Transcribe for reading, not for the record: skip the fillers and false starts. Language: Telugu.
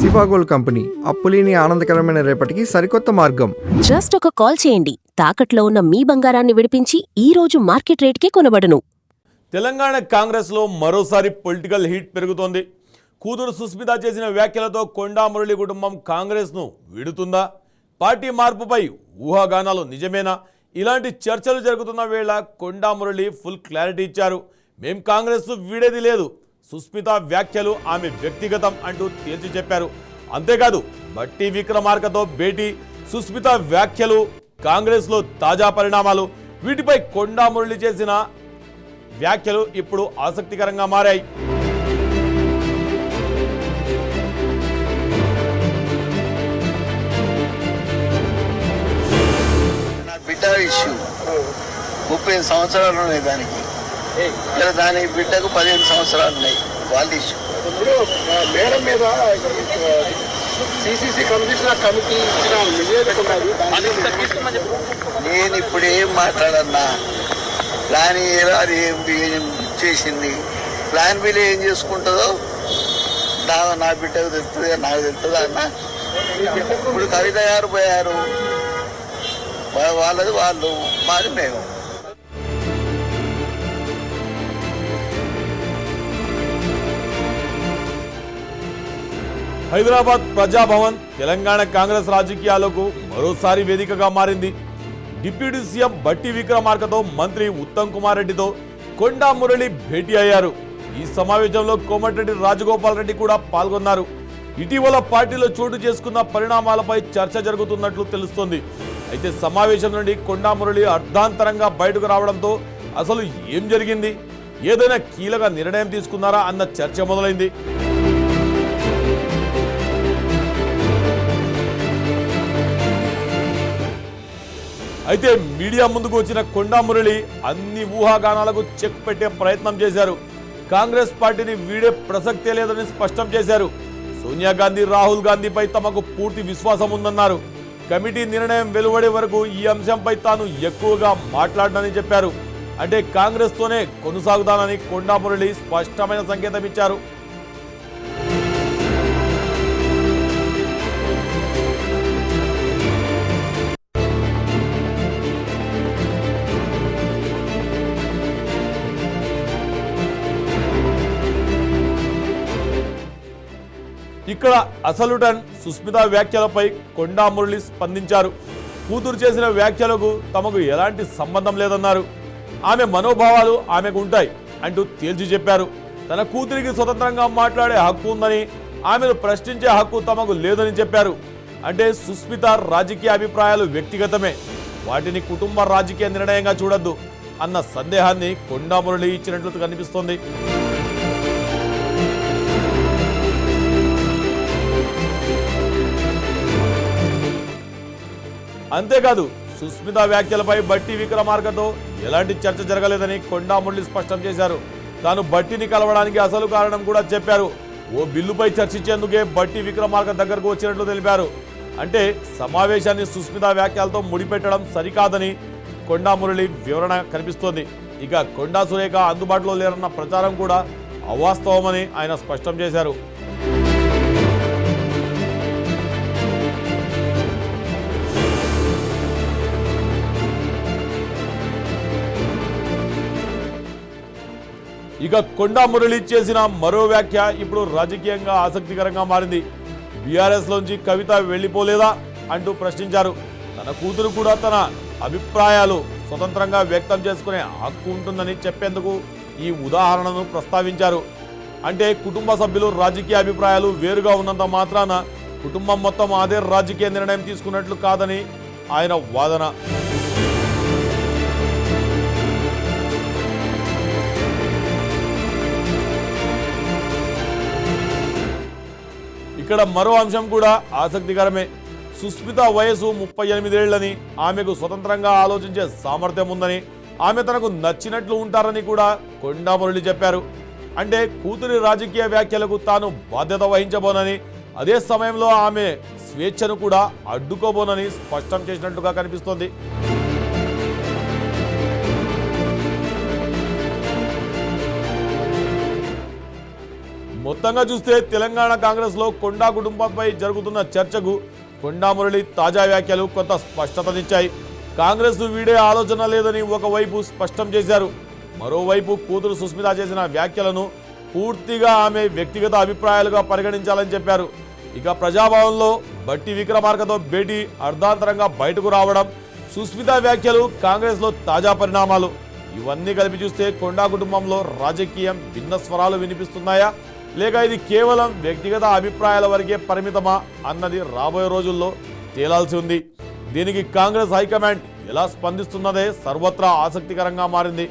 సివాగోల్డ్ కంపెనీ అప్పులేని ఆనందకరమైన రేపటికి సరికొత్త మార్గం. జస్ట్ ఒక కాల్ చేయండి. తాకట్లో ఉన్న మీ బంగారాన్ని విడిపించి ఈ రోజు మార్కెట్ రేట్కే కొనబడును. తెలంగాణ కాంగ్రెస్లో మరోసారి పొలిటికల్ హీట్ పెరుగుతోంది. కూతురు సుస్మిత చేసిన వ్యాఖ్యలతో కొండా మురళి కుటుంబం కాంగ్రెస్ను వీడుతుందా? పార్టీ మార్పుపై ఊహాగానాలు నిజమేనా? ఇలాంటి చర్చలు జరుగుతున్న వేళ కొండా మురళి ఫుల్ క్లారిటీ ఇచ్చారు. మేం కాంగ్రెస్ను వీడేది లేదు, సుస్మిత వ్యాఖ్యలు ఆమె వ్యక్తిగతం అంటూ తేల్చి చెప్పారు. అంతేకాదు బట్టి విక్రమార్కతో భేటీ, సుస్మిత వ్యాఖ్యలు, కాంగ్రెస్లో తాజా పరిణామాలు, వీటిపై కొండా మురళి చేసిన వ్యాఖ్యలు ఇప్పుడు ఆసక్తికరంగా మారాయి. నా బిడ్డ ఇష్యూ 30 సంవత్సరాలు ఉన్నాయి దానికి, ఇలా దాని బిడ్డకు 15 సంవత్సరాలు ఉన్నాయి. వాళ్ళ ఇష్యూ ఇప్పుడు మేడం మీద సిసిసి కమిషనర్ కమిటీ ఇచ్చిన నివేదిక ఉన్నది. నేను ఇప్పుడు ఏం మాట్లాడన్నా, ప్లాన్ ఏలో అది ఏం చేసింది, ప్లాన్ బిలో ఏం చేసుకుంటుందో నా బిడ్డకు తెలుస్తుంది, నాకు తెలుస్తుందా అన్న. ఇప్పుడు కవిత గారు పోయారు, వాళ్ళది వాళ్ళు, మాది మేము. హైదరాబాద్ ప్రజాభవన్ తెలంగాణ కాంగ్రెస్ రాజకీయాలకు మరోసారి వేదికగా మారింది. డిప్యూటీ సీఎం బట్టి విక్రమార్కతో మంత్రి ఉత్తమ్ కుమార్ రెడ్డితో కొండా మురళి భేటీ అయ్యారు. ఈ సమావేశంలో కోమటిరెడ్డి రాజగోపాల్ రెడ్డి కూడా పాల్గొన్నారు. ఇటీవల పార్టీలో చోటు చేసుకున్న పరిణామాలపై చర్చ జరుగుతున్నట్లు తెలుస్తోంది. అయితే సమావేశం నుండి కొండా మురళి అర్ధాంతరంగా బయటకు రావడంతో అసలు ఏం జరిగింది, ఏదైనా కీలక నిర్ణయం తీసుకున్నారా అన్న చర్చ మొదలైంది. అయితే మీడియా ముందుకు వచ్చిన కొండా మురళి అన్ని ఊహాగానాలకు చెక్ పెట్టే ప్రయత్నం చేశారు. కాంగ్రెస్ పార్టీని వీడే ప్రసక్తే లేదని స్పష్టం చేశారు. సోనియా గాంధీ, రాహుల్ గాంధీపై తమకు పూర్తి విశ్వాసం ఉందన్నారు. కమిటీ నిర్ణయం వెలువడే వరకు ఈ అంశంపై తాను ఎక్కువగా మాట్లాడనని చెప్పారు. అంటే కాంగ్రెస్తోనే కొనసాగుతానని కొండా మురళి స్పష్టమైన సంకేతం ఇచ్చారు. ఇక్కడ అసలు టన్ సుస్మిత వ్యాఖ్యలపై కొండా మురళి స్పందించారు. కూతురు చేసిన వ్యాఖ్యలకు తమకు ఎలాంటి సంబంధం లేదన్నారు. ఆమె మనోభావాలు ఆమెకు ఉంటాయి అంటూ తేల్చి చెప్పారు. తన కూతురికి స్వతంత్రంగా మాట్లాడే హక్కు ఉందని, ఆమెను ప్రశ్నించే హక్కు తమకు లేదని చెప్పారు. అంటే సుస్మిత రాజకీయ అభిప్రాయాలు వ్యక్తిగతమే, వాటిని కుటుంబ రాజకీయ నిర్ణయంగా చూడొద్దు అన్న సందేహాన్ని కొండా మురళి ఇచ్చినట్లు కనిపిస్తోంది. అంతేకాదు సుస్మిత వ్యాఖ్యలపై బట్టి విక్రమార్కతో ఎలాంటి చర్చ జరగలేదని కొండా మురళి స్పష్టం చేశారు. తాను బట్టిని కలవడానికి అసలు కారణం కూడా చెప్పారు. ఓ బిల్లుపై చర్చించేందుకే బట్టి విక్రమార్క దగ్గరకు వచ్చినట్లు తెలిపారు. అంటే సమావేశాన్ని సుస్మిత వ్యాఖ్యలతో ముడిపెట్టడం సరికాదని కొండా మురళి వివరణ కనిపిస్తోంది. ఇక కొండా సురేఖ అందుబాటులో లేరన్న ప్రచారం కూడా అవాస్తవమని ఆయన స్పష్టం చేశారు. ఇక కొండా మురళి చేసిన మరో వ్యాఖ్య ఇప్పుడు రాజకీయంగా ఆసక్తికరంగా మారింది. బీఆర్ఎస్ లోంచి కవిత వెళ్లిపోలేదా అంటూ ప్రశ్నించారు. తన కూతురు కూడా తన అభిప్రాయాలు స్వతంత్రంగా వ్యక్తం చేసుకునే హక్కు ఉంటుందని చెప్పేందుకు ఈ ఉదాహరణను ప్రస్తావించారు. అంటే కుటుంబ సభ్యులు రాజకీయ అభిప్రాయాలు వేరుగా ఉన్నంత మాత్రాన కుటుంబం మొత్తం అదే రాజకీయ నిర్ణయం తీసుకున్నట్లు కాదని ఆయన వాదన. ఇక్కడ మరో అంశం కూడా ఆసక్తికరమే. సుస్మిత వయసు 38 ఏళ్లని, ఆమెకు స్వతంత్రంగా ఆలోచించే సామర్థ్యం ఉందని, ఆమె తనకు నచ్చినట్లు ఉంటారని కూడా కొండా మురళి చెప్పారు. అంటే కూతురి రాజకీయ వ్యాఖ్యలకు తాను బాధ్యత వహించబోనని, అదే సమయంలో ఆమె స్వేచ్ఛను కూడా అడ్డుకోబోనని స్పష్టం చేసినట్లుగా కనిపిస్తోంది. మొత్తంగా చూస్తే తెలంగాణ కాంగ్రెస్లో కొండా కుటుంబంపై జరుగుతున్న చర్చకు కొండా మురళి తాజా వ్యాఖ్యలు కొంత స్పష్టతనిచ్చాయి. కాంగ్రెస్ను వీడే ఆలోచన లేదని ఒకవైపు స్పష్టం చేశారు. మరోవైపు కూతురు సుస్మిత చేసిన వ్యాఖ్యలను పూర్తిగా ఆమె వ్యక్తిగత అభిప్రాయాలుగా పరిగణించాలని చెప్పారు. ఇక ప్రజాభవన్లో బట్టి విక్రమార్కతో భేటీ అర్ధాంతరంగా బయటకు రావడం, సుస్మిత వ్యాఖ్యలు కాంగ్రెస్లో తాజా పరిణామాలు ఇవన్నీ కలిపి చూస్తే కొండా కుటుంబంలో రాజకీయం భిన్న స్వరాలు వినిపిస్తున్నాయా, లేక ఇది కేవలం వ్యక్తిగత అభిప్రాయాల వరకే పరిమితమా అన్నది రాబోయే రోజుల్లో తేలాల్సి ఉంది. దీనికి కాంగ్రెస్ హైకమాండ్ ఎలా స్పందిస్తున్నదే సర్వత్రా ఆసక్తికరంగా మారింది.